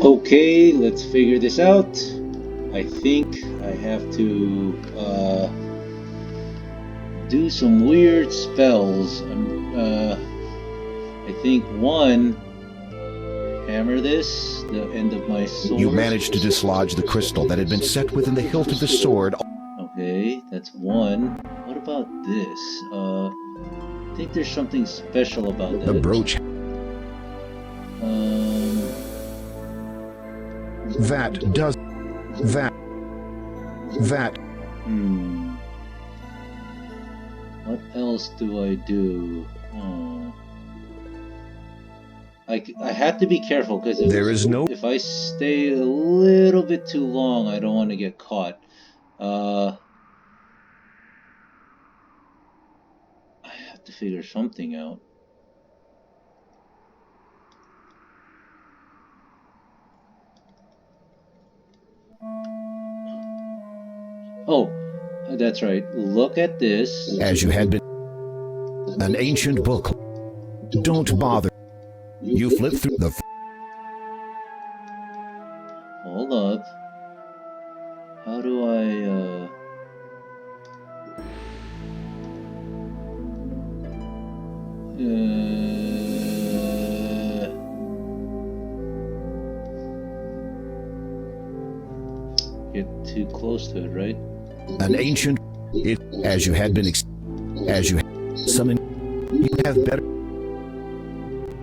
Okay, let's figure this out. I think I have to do some weird spells. I think one, hammer this, the end of my sword. You managed to dislodge the crystal that had been set within the hilt of the sword. Okay, that's one. What about this? I think there's something special about that. The brooch. That does. That. What else do I do? I have to be careful because if I stay a little bit too long, I don't want to get caught. I have to figure something out. Oh, that's right. Look at this. As you had been. An ancient book. Don't bother. You flip through the. Hold up. How do I, get too close to it, right? An ancient. It as you had been. As you summon. You have better.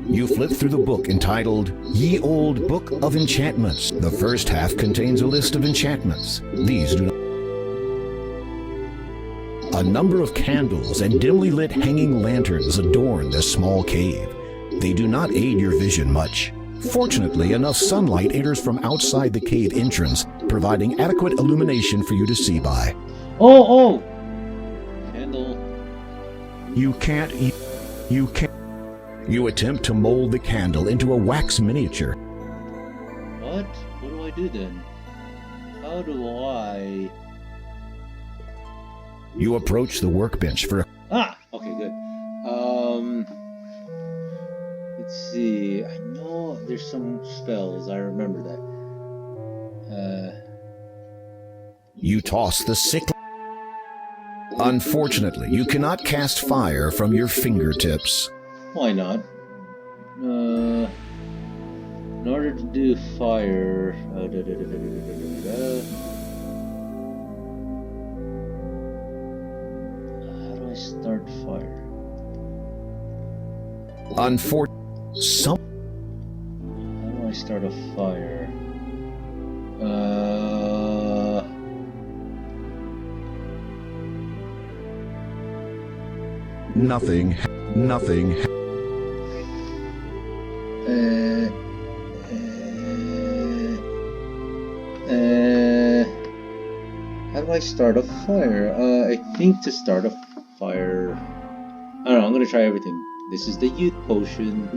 You flip through the book entitled Ye Old Book of Enchantments. The first half contains a list of enchantments. These do not. A number of candles and dimly lit hanging lanterns adorn this small cave. They do not aid your vision much. Fortunately, enough sunlight enters from outside the cave entrance, providing adequate illumination for you to see by. Oh! Candle. You can't. You attempt to mold the candle into a wax miniature. What? What do I do then? How do I... You approach the workbench for... Okay, good. Let's see. I know there's some spells. I remember that. You toss the sick... Unfortunately, you cannot cast fire from your fingertips. Why not? In order to do fire... How do I start fire? How do I start a fire? Nothing. How do I start a fire? I think to start a fire... I don't know, I'm gonna try everything. This is the youth potion.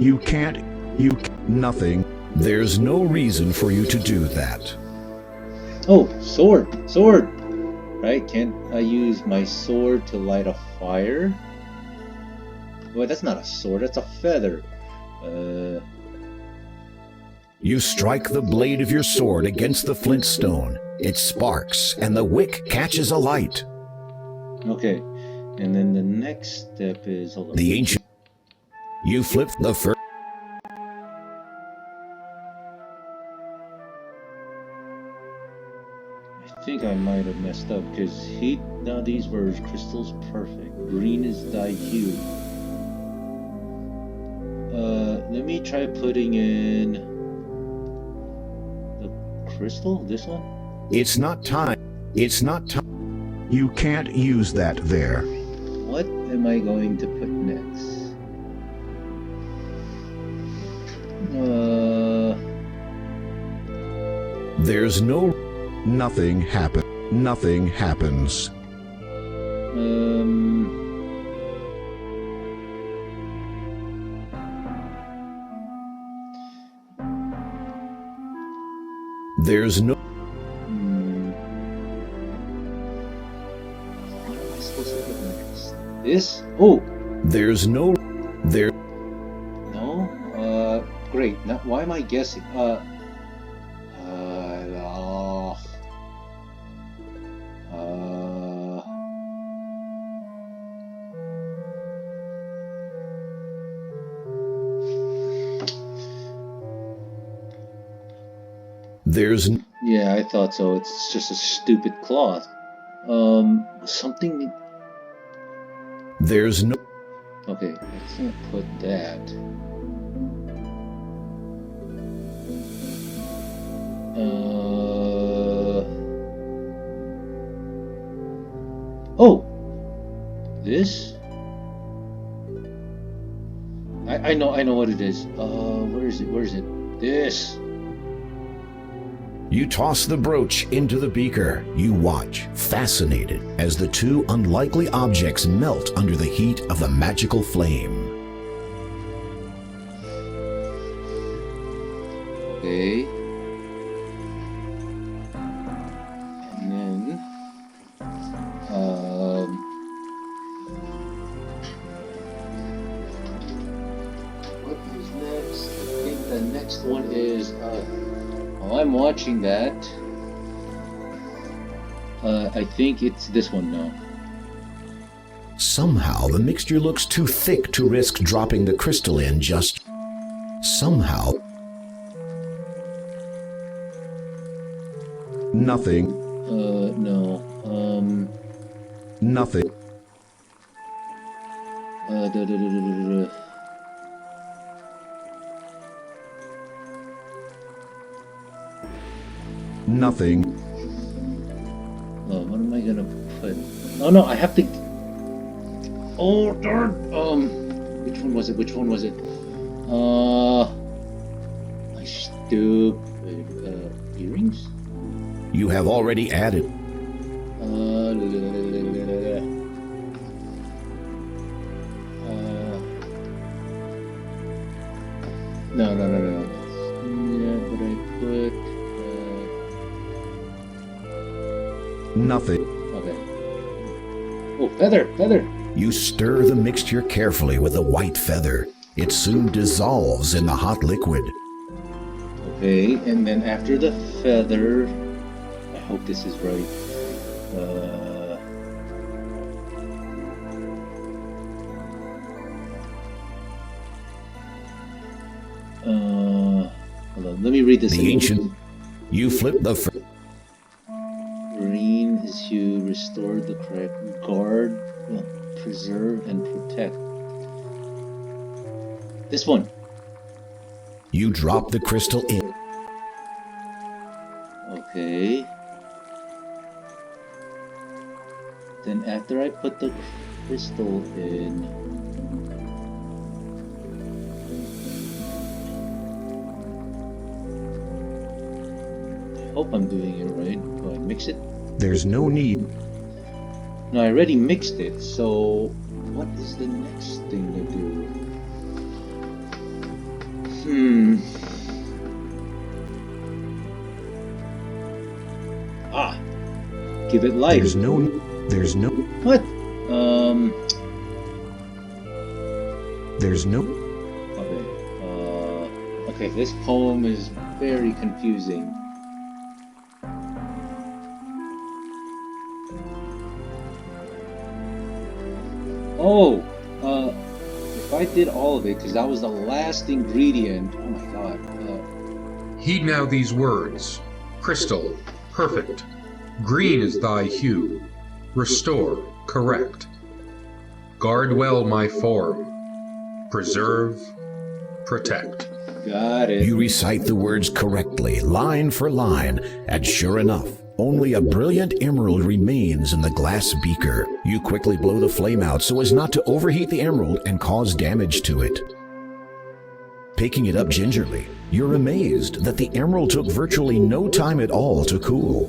Nothing. There's no reason for you to do that. Oh, sword! Right, can't I use my sword to light a fire? Wait, that's not a sword, that's a feather. You strike the blade of your sword against the flint stone. It sparks, and the wick catches alight. Okay, and then the next step is... Hold on. The ancient... You flip the first... I think I might have messed up, because now these were crystals perfect. Green is thy hue. Let me try putting in... the crystal? This one? It's not time. You can't use that there. What am I going to put next? There's no... Nothing happens. There's no... What am I supposed to put next? This? Oh! There's no... No? Great. Now, why am I guessing? There's Yeah, I thought so. It's just a stupid cloth. Something. there's no Okay, let's not put that. Oh, this. I know what it is. Where is it? Where is it? This. You toss the brooch into the beaker. You watch, fascinated, as the two unlikely objects melt under the heat of the magical flame. Okay. And then, what is next? I think the next one is, while I'm watching that, I think it's this one now. Somehow the mixture looks too thick to risk dropping the crystal in just. Somehow. Nothing. No. Nothing. Da, da, da, da, da, da. Nothing. What am I gonna put? Oh no, I have to. Oh darn! Which one was it? Which one was it? My stupid earrings. You have already added. No. Yeah, but I put. Nothing. Okay. Oh, feather. You stir the mixture carefully with a white feather. It soon dissolves in the hot liquid. Okay, and then after the feather, I hope this is right. Hold on, let me read this. The ancient. You flip the. Green is you restore the correct guard, preserve, and protect. This one. You drop the crystal in. Okay. Then after I put the crystal in, I hope I'm doing it right. Do I mix it? There's no need. No, I already mixed it, so what is the next thing to do? Give it life. There's no. What? There's no. Okay. Okay, this poem is very confusing. Oh, if I did all of it, because that was the last ingredient. Oh my god. Heed now these words. Crystal, perfect. Green is thy hue. Restore, correct. Guard well my form. Preserve, protect. Got it. You recite the words correctly, line for line, and sure enough, only a brilliant emerald remains in the glass beaker. You quickly blow the flame out so as not to overheat the emerald and cause damage to it. Picking it up gingerly, you're amazed that the emerald took virtually no time at all to cool.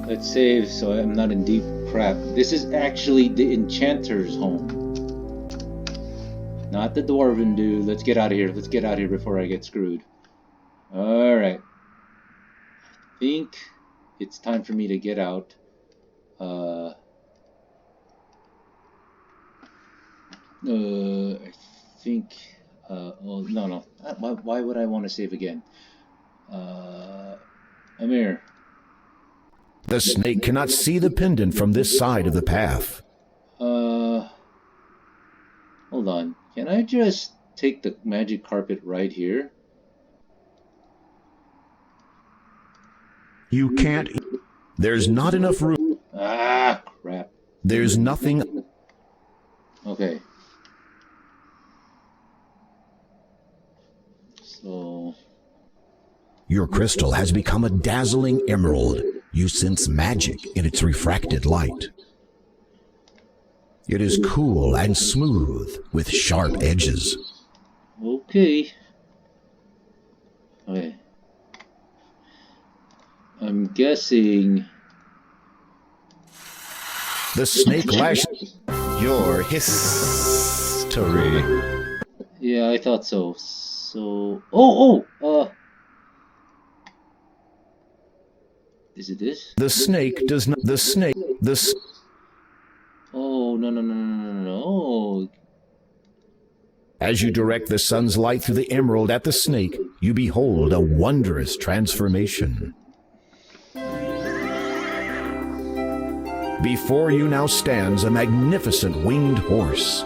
Let's save so I'm not in deep crap. This is actually the Enchanter's home. Not the Dwarven dude. Let's get out of here. Let's get out of here before I get screwed. Alright. I think it's time for me to get out. I think... oh, no. Why would I want to save again? Amir. The snake cannot see the pendant from this side of the path. Hold on. Can I just take the magic carpet right here? You can't. There's not enough room. Ah, crap. There's nothing. Okay. So... Your crystal has become a dazzling emerald. You sense magic in its refracted light. It is cool and smooth with sharp edges. Okay. Okay. I'm guessing... The snake lashes your history. Yeah, I thought so. So... Oh! Is it this? The snake does not... The snake... Oh, no. As you direct the sun's light through the emerald at the snake, you behold a wondrous transformation. Before you now stands a magnificent winged horse.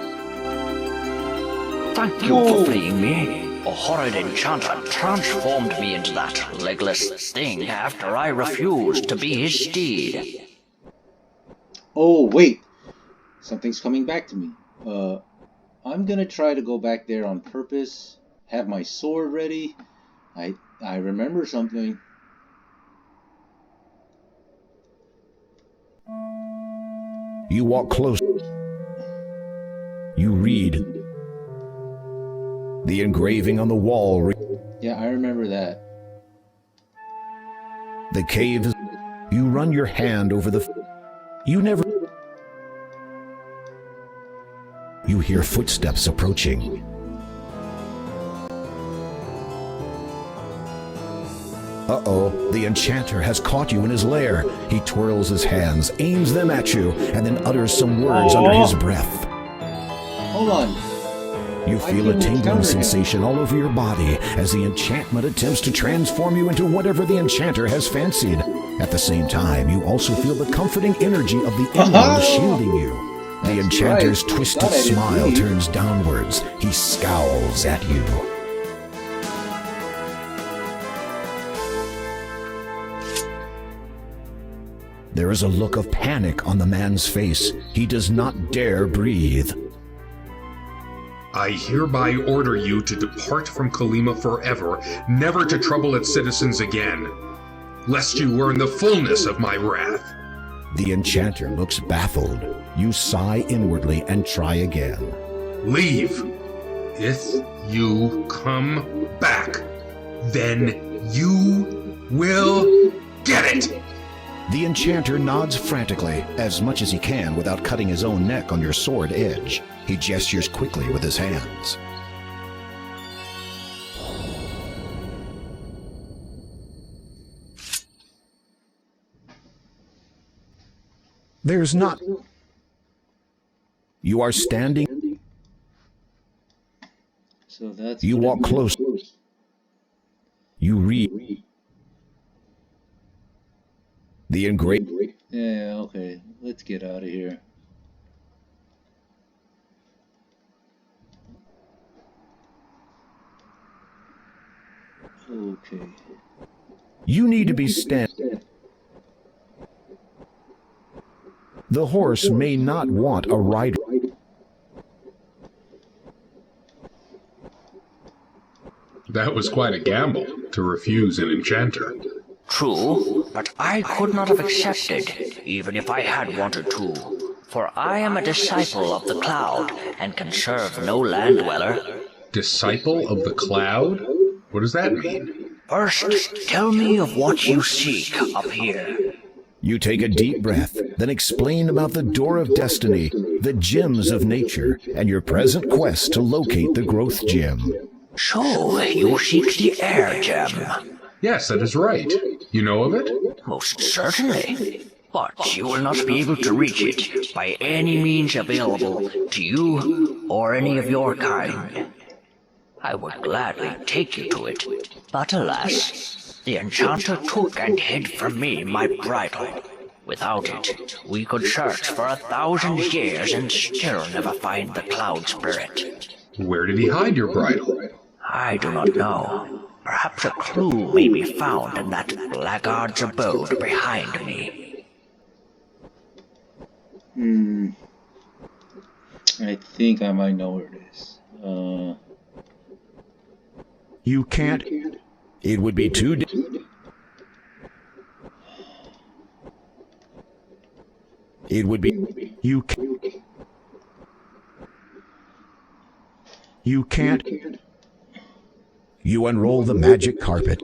Thank you for freeing me. A horrid enchanter transformed me into that legless thing after I refused to be his steed. Oh, wait. Something's coming back to me. I'm gonna try to go back there on purpose. Have my sword ready. I remember something. You walk close. You read. The engraving on the wall. Yeah, I remember that. The cave is... You run your hand over the... You never... You hear footsteps approaching. Uh-oh, the enchanter has caught you in his lair. He twirls his hands, aims them at you, and then utters some words under his breath. Hold on. You feel a tingling sensation all over your body as the enchantment attempts to transform you into whatever the enchanter has fancied. At the same time, you also feel the comforting energy of the emerald shielding you. The enchanter's twisted smile turns downwards. He scowls at you. There is a look of panic on the man's face. He does not dare breathe. I hereby order you to depart from Kalima forever, never to trouble its citizens again, lest you learn the fullness of my wrath. The enchanter looks baffled. You sigh inwardly and try again. Leave. If you come back, then you will get it. The enchanter nods frantically, as much as he can without cutting his own neck on your sword edge. He gestures quickly with his hands. There's not... You are standing... So that's... You walk close. You read... The engraving... Yeah, okay. Let's get out of here. Okay. You need to be standing. The horse may not want a rider. That was quite a gamble, to refuse an enchanter. True, but I could not have accepted, even if I had wanted to. For I am a disciple of the cloud, and can serve no land dweller. Disciple of the cloud? What does that mean? First, tell me of what you seek up here. You take a deep breath, then explain about the Door of Destiny, the gems of nature, and your present quest to locate the growth gem. So, you seek the air gem? Yes, that is right. You know of it? Most certainly. But you will not be able to reach it by any means available to you or any of your kind. I would gladly take you to it, but alas, the enchanter took and hid from me my bridle. Without it, we could search for 1,000 years and still never find the cloud spirit. Where did he hide your bridle? I do not know. Perhaps a clue may be found in that blackguard's abode behind me. I think I might know where it is. You can't. It would be too. It would be. You can't. You can't. You unroll the magic carpet.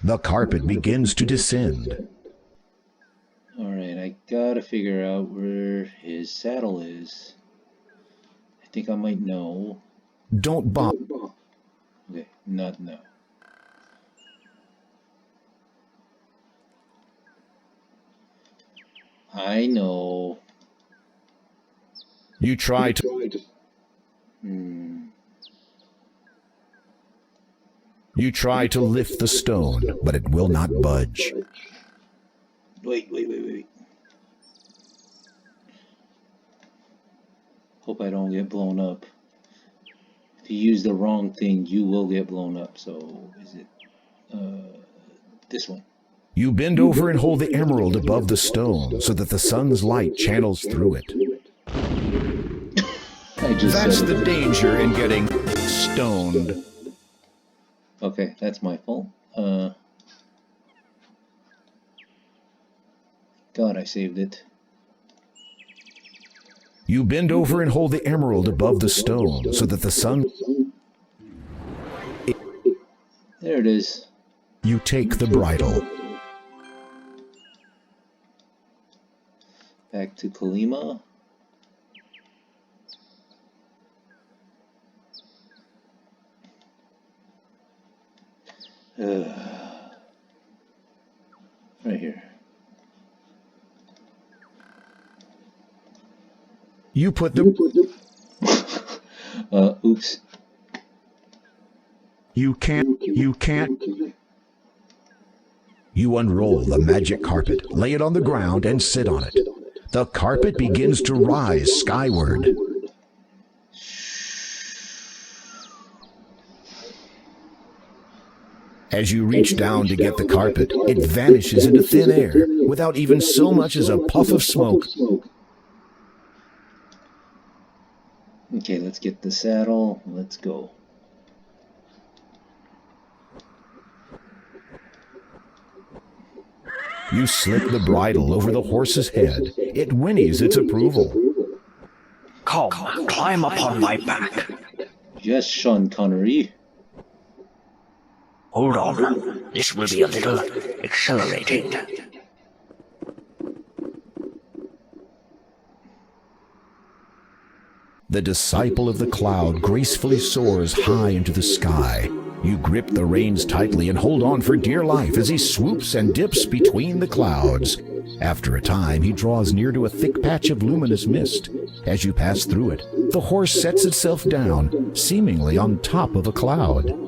The carpet begins to descend. Alright, I gotta figure out where his saddle is. I think I might know. Don't bother. Okay, not now. I know. You try to. You try to lift the stone, but it will not budge. Wait. Hope I don't get blown up. If you use the wrong thing, you will get blown up. So, is it this one? You bend over and hold the emerald above the stone so that the sun's light channels through it. That's the danger in getting stoned. Okay, that's my fault. God, I saved it. You bend over and hold the emerald above the stone so that the sun... There it is. You take the bridle. Back to Kalima. Right here. You put the... Oops. You can't... You unroll the magic carpet, lay it on the ground, and sit on it. The carpet begins to rise skyward. As you reach down to get the carpet, it vanishes into thin air without even so much as a puff of smoke. Okay, let's get the saddle. Let's go. You slip the bridle over the horse's head. It whinnies its approval. Come, climb upon my back. Yes, Sean Connery. Hold on, this will be a little accelerating. The disciple of the cloud gracefully soars high into the sky. You grip the reins tightly and hold on for dear life as he swoops and dips between the clouds. After a time, he draws near to a thick patch of luminous mist. As you pass through it, the horse sets itself down, seemingly on top of a cloud.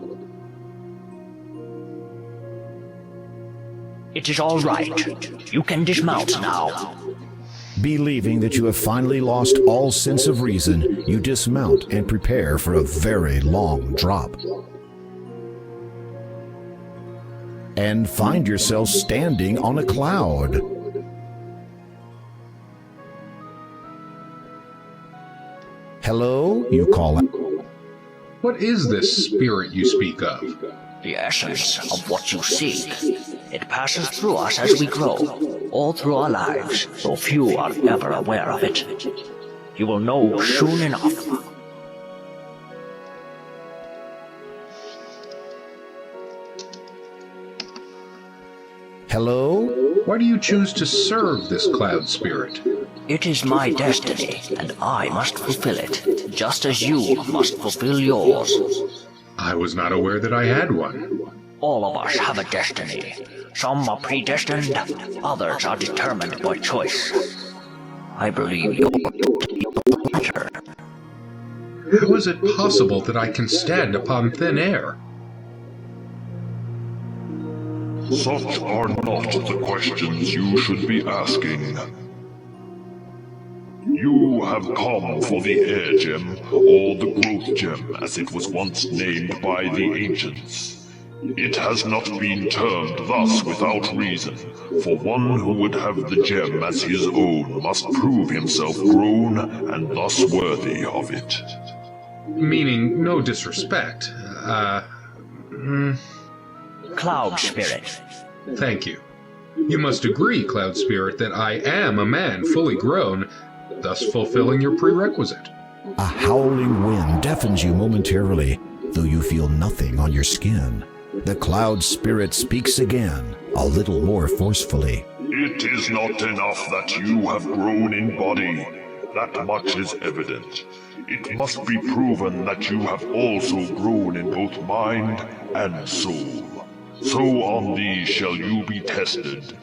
It is all right. You can dismount now. Believing that you have finally lost all sense of reason, you dismount and prepare for a very long drop. And find yourself standing on a cloud. Hello, you call out. What is this spirit you speak of? The essence of what you seek. It passes through us as we grow, all through our lives, though few are ever aware of it. You will know soon enough. Hello? Why do you choose to serve this cloud spirit? It is my destiny, and I must fulfill it, just as you must fulfill yours. I was not aware that I had one. All of us have a destiny. Some are predestined, others are determined by choice. I believe yours to be the latter. How is it possible that I can stand upon thin air? Such are not the questions you should be asking. You have come for the air gem, or the growth gem as it was once named by the ancients. It has not been termed thus without reason, for one who would have the gem as his own must prove himself grown and thus worthy of it. Meaning, no disrespect. Cloud Spirit. Thank you. You must agree, Cloud Spirit, that I am a man fully grown, thus fulfilling your prerequisite. A howling wind deafens you momentarily, though you feel nothing on your skin. The Cloud Spirit speaks again, a little more forcefully. It is not enough that you have grown in body. That much is evident. It must be proven that you have also grown in both mind and soul. So on these shall you be tested.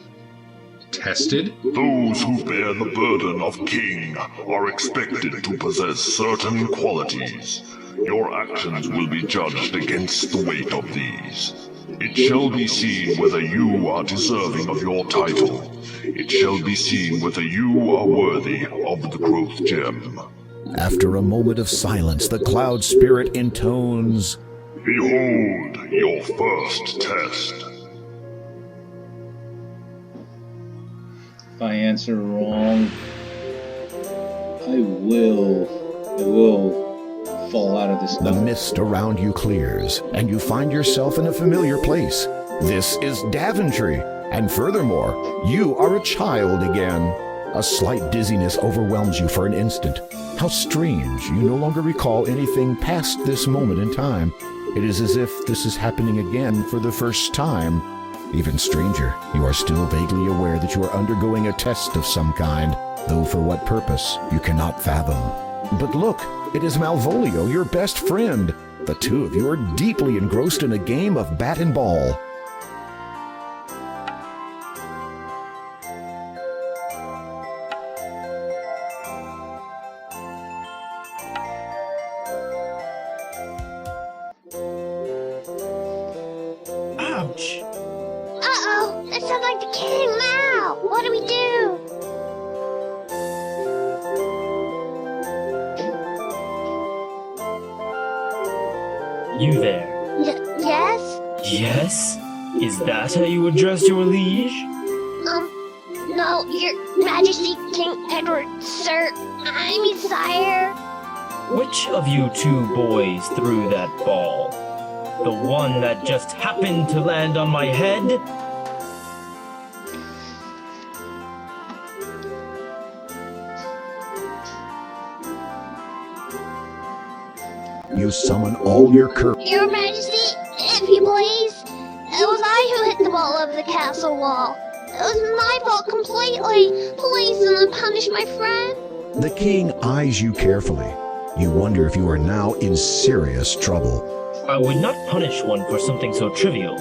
Tested? Those who bear the burden of king are expected to possess certain qualities. Your actions will be judged against the weight of these. It shall be seen whether you are deserving of your title. It shall be seen whether you are worthy of the growth gem. After a moment of silence, the Cloud Spirit intones, Behold your first test. If I answer wrong, I will fall out of this the cloud. mist around you clears, and you find yourself in a familiar place. This is Daventry, and furthermore, you are a child again. A slight dizziness overwhelms you for an instant. How strange, you no longer recall anything past this moment in time. It is as if this is happening again for the first time. Even stranger, you are still vaguely aware that you are undergoing a test of some kind, though for what purpose you cannot fathom. But look, it is Malvolio, your best friend. The two of you are deeply engrossed in a game of bat and ball. Ouch! Uh-oh! That sounds like the king now! What do we do? You there. Yes? Yes? Is that how you address your liege? No, your majesty, King Edward, sir. I mean, sire. Which of you two boys threw that ball? The one that just happened to land on my head? You summon all your courage. Your majesty, if you please. It was I who hit the ball over the castle wall. It was my fault completely. Please do not punish my friend. The king eyes you carefully. You wonder if you are now in serious trouble. I would not punish one for something so trivial.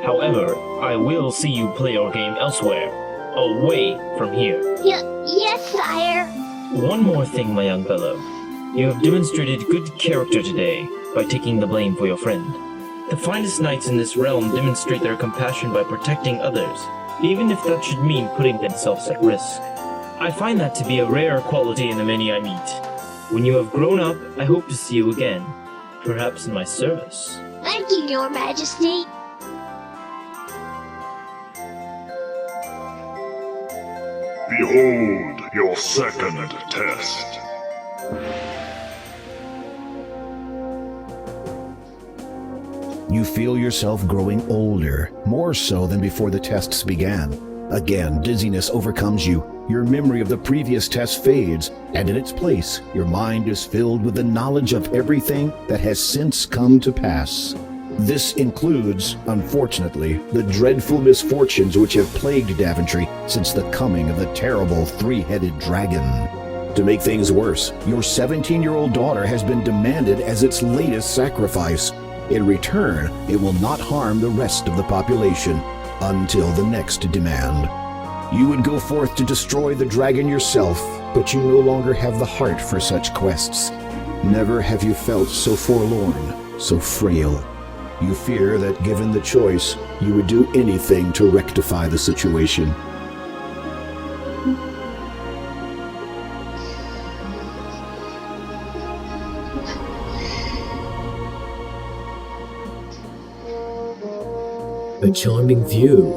However, I will see you play your game elsewhere, away from here. Yes, sire. One more thing, my young fellow. You have demonstrated good character today by taking the blame for your friend. The finest knights in this realm demonstrate their compassion by protecting others, even if that should mean putting themselves at risk. I find that to be a rare quality in the many I meet. When you have grown up, I hope to see you again, perhaps in my service. Thank you, your majesty. Behold your second test. You feel yourself growing older, more so than before the tests began. Again, dizziness overcomes you. Your memory of the previous test fades, and in its place, your mind is filled with the knowledge of everything that has since come to pass. This includes, unfortunately, the dreadful misfortunes which have plagued Daventry since the coming of the terrible three-headed dragon. To make things worse, your 17-year-old daughter has been demanded as its latest sacrifice. In return, it will not harm the rest of the population until the next demand. You would go forth to destroy the dragon yourself, but you no longer have the heart for such quests. Never have you felt so forlorn, so frail. You fear that given the choice, you would do anything to rectify the situation. A charming view.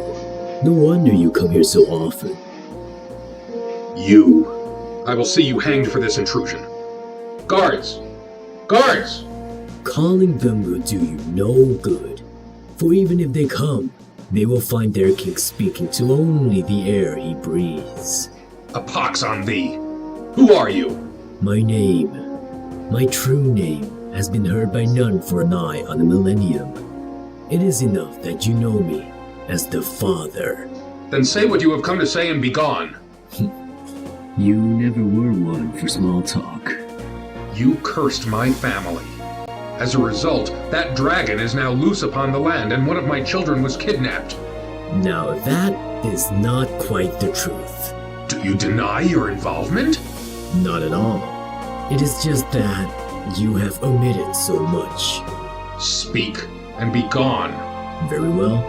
No wonder you come here so often. You. I will see you hanged for this intrusion. Guards! Guards! Calling them will do you no good. For even if they come, they will find their king speaking to only the air he breathes. A pox on thee! Who are you? My name, my true name, has been heard by none for nigh on a millennium. It is enough that you know me as the Father. Then say what you have come to say and be gone. You never were one for small talk. You cursed my family. As a result, that dragon is now loose upon the land and one of my children was kidnapped. Now that is not quite the truth. Do you deny your involvement? Not at all. It is just that you have omitted so much. Speak and be gone. Very well.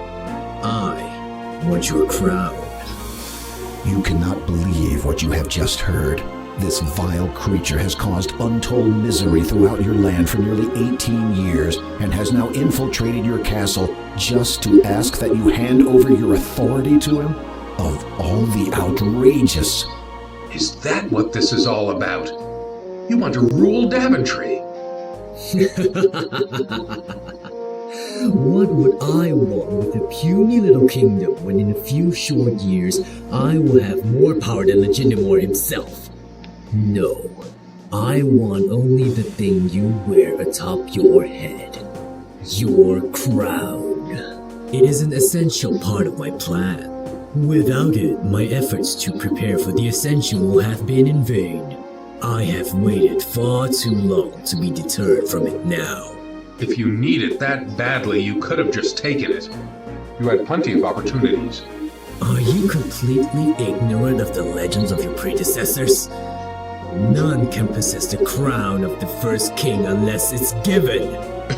I want your crown. You cannot believe what you have just heard. This vile creature has caused untold misery throughout your land for nearly 18 years and has now infiltrated your castle just to ask that you hand over your authority to him? Of all the outrageous... Is that what this is all about? You want to rule Daventry? What would I want with a puny little kingdom when in a few short years I will have more power than Legitimor himself? No, I want only the thing you wear atop your head. Your crown. It is an essential part of my plan. Without it, my efforts to prepare for the ascension will have been in vain. I have waited far too long to be deterred from it now. If you need it that badly, you could have just taken it. You had plenty of opportunities. Are you completely ignorant of the legends of your predecessors? None can possess the crown of the first king unless it's given.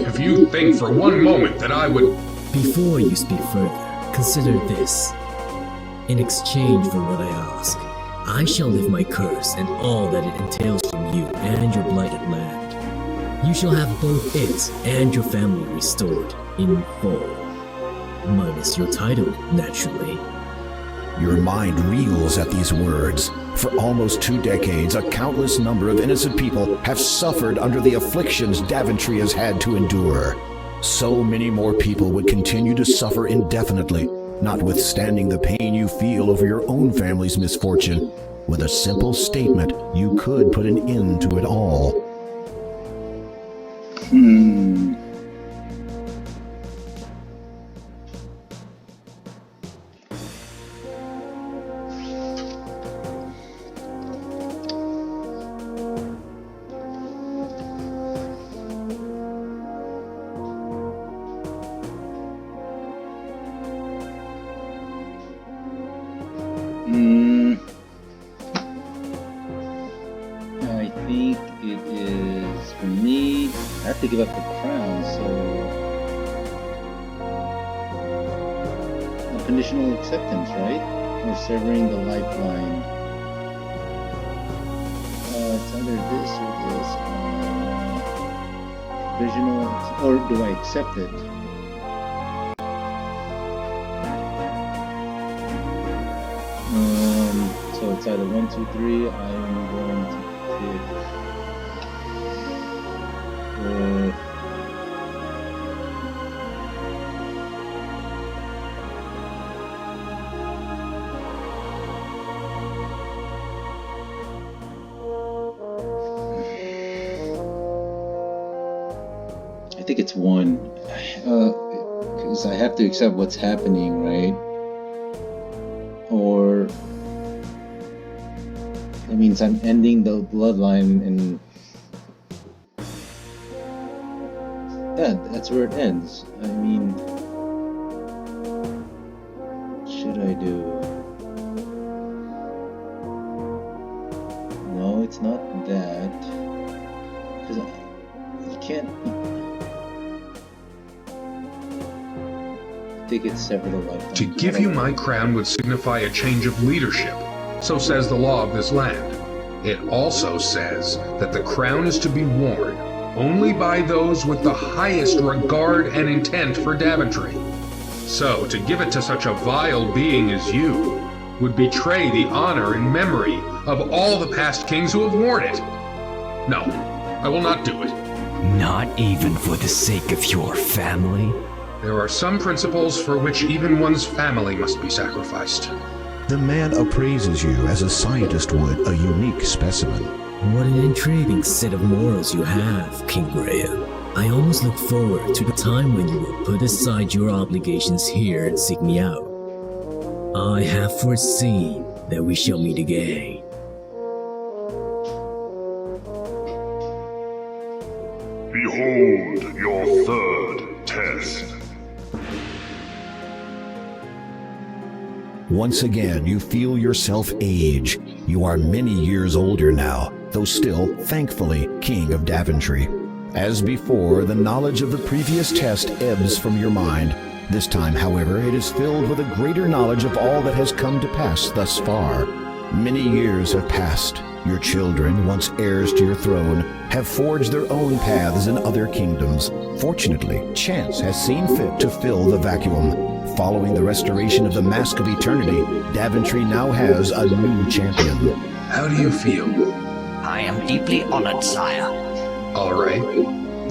If you think for one moment that I would... Before you speak further, consider this. In exchange for what I ask, I shall lift my curse and all that it entails from you and your blighted land. You shall have both it and your family restored in full. Minus your title, naturally. Your mind reels at these words. For almost 2 decades, a countless number of innocent people have suffered under the afflictions Daventry has had to endure. So many more people would continue to suffer indefinitely, notwithstanding the pain you feel over your own family's misfortune. With a simple statement, you could put an end to it all. I think it is for me. I have to give up the crown, so unconditional acceptance, right? Or severing the lifeline. It's either this or this. Provisional, or do I accept it? So it's either 1, 2, 3. I am going to pick. I think it's 1, because I have to accept what's happening, right? Or it means I'm ending the bloodline, and yeah, that's where it ends. I mean, what should I do? No, it's not that, because you can't. I think it's sever the lifeline. To give you my crown would signify a change of leadership. So says the law of this land. It also says that the crown is to be worn only by those with the highest regard and intent for Daventry. So, to give it to such a vile being as you would betray the honor and memory of all the past kings who have worn it. No, I will not do it. Not even for the sake of your family? There are some principles for which even one's family must be sacrificed. The man appraises you as a scientist would a unique specimen. What an intriguing set of morals you have, King Graham. I almost look forward to the time when you will put aside your obligations here and seek me out. I have foreseen that we shall meet again. Behold your third test. Once again, you feel yourself age. You are many years older now, though still, thankfully, King of Daventry. As before, the knowledge of the previous test ebbs from your mind. This time, however, it is filled with a greater knowledge of all that has come to pass thus far. Many years have passed. Your children, once heirs to your throne, have forged their own paths in other kingdoms. Fortunately, chance has seen fit to fill the vacuum. Following the restoration of the Mask of Eternity, Daventry now has a new champion. How do you feel? I am deeply honored, sire. All right.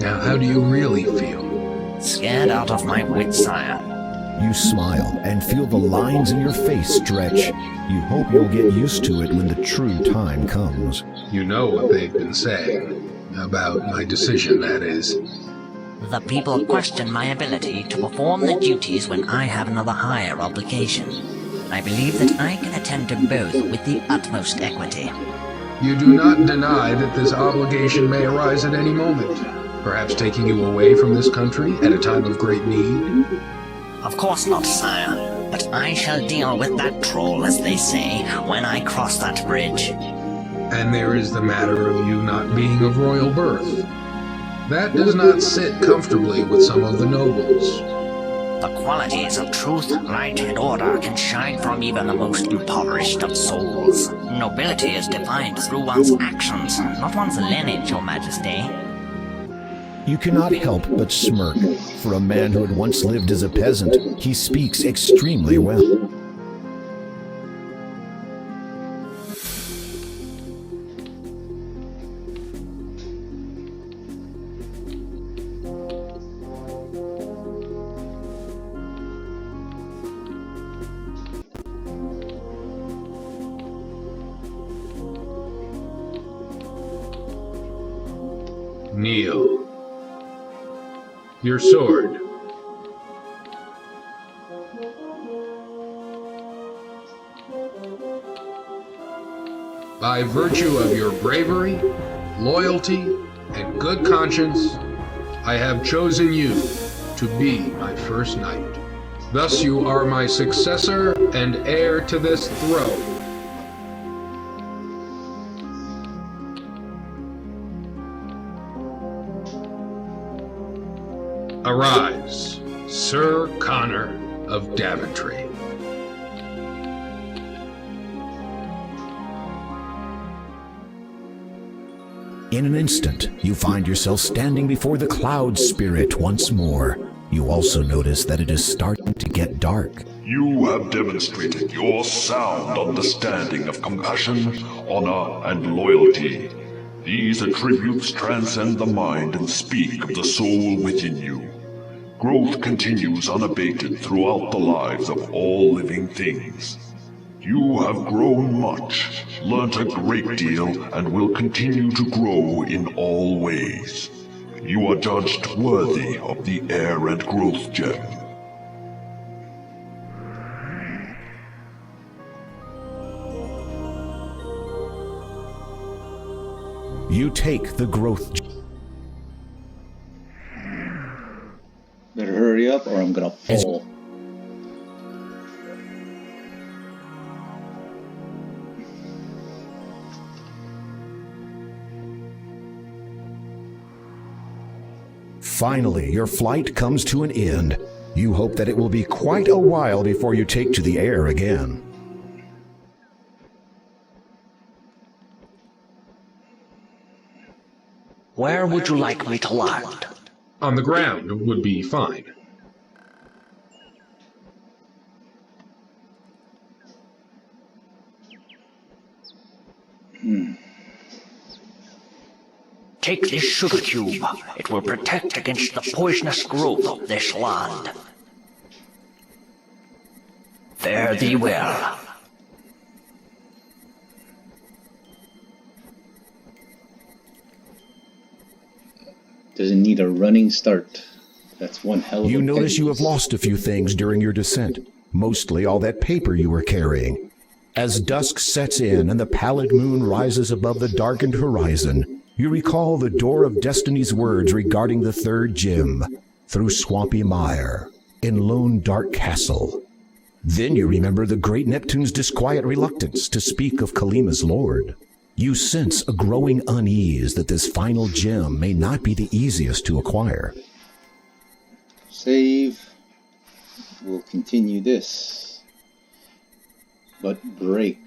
Now, how do you really feel? Scared out of my wits, sire. You smile and feel the lines in your face stretch. You hope you'll get used to it when the true time comes. You know what they've been saying. About my decision, that is. The people question my ability to perform the duties when I have another higher obligation. I believe that I can attend to both with the utmost equity. You do not deny that this obligation may arise at any moment, perhaps taking you away from this country at a time of great need? Of course not, sire, but I shall deal with that troll, as they say, when I cross that bridge. And there is the matter of you not being of royal birth. That does not sit comfortably with some of the nobles. The qualities of truth, right, and order can shine from even the most impoverished of souls. Nobility is defined through one's actions, not one's lineage, Your Majesty. You cannot help but smirk. For a man who had once lived as a peasant, he speaks extremely well. Kneel. Your sword. By virtue of your bravery, loyalty, and good conscience, I have chosen you to be my first knight. Thus you are my successor and heir to this throne. Arise, Sir Connor of Daventry. In an instant, you find yourself standing before the Cloud Spirit once more. You also notice that it is starting to get dark. You have demonstrated your sound understanding of compassion, honor, and loyalty. These attributes transcend the mind and speak of the soul within you. Growth continues unabated throughout the lives of all living things. You have grown much, learnt a great deal, and will continue to grow in all ways. You are judged worthy of the Heir and Growth Gem. You take the Growth Gem. Better hurry up or I'm gonna fall. Finally, your flight comes to an end. You hope that it will be quite a while before you take to the air again. Where would you like me to land? On the ground would be fine. Take this sugar cube. It will protect against the poisonous growth of this land. Fare thee well. Doesn't need a running start. That's one hell of a You notice you have pettiness. lost a few things during your descent, mostly all that paper you were carrying. As dusk sets in and the pallid moon rises above the darkened horizon, you recall the Door of Destiny's words regarding the third gem, through swampy mire, in lone dark castle. Then you remember the great Neptune's disquiet reluctance to speak of Kalima's lord. You sense a growing unease that this final gem may not be the easiest to acquire. Save. We'll continue this. But break.